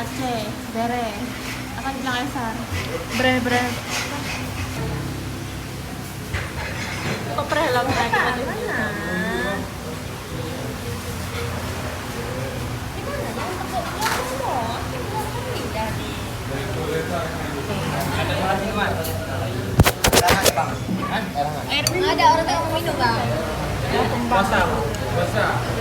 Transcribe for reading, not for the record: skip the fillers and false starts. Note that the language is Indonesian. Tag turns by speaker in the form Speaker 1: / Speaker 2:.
Speaker 1: Aceh, Bere. Apa bilang Esar?
Speaker 2: Bre.
Speaker 1: Kok prehelm lagi?
Speaker 3: Ada orang yang minum bang.
Speaker 4: Puasa.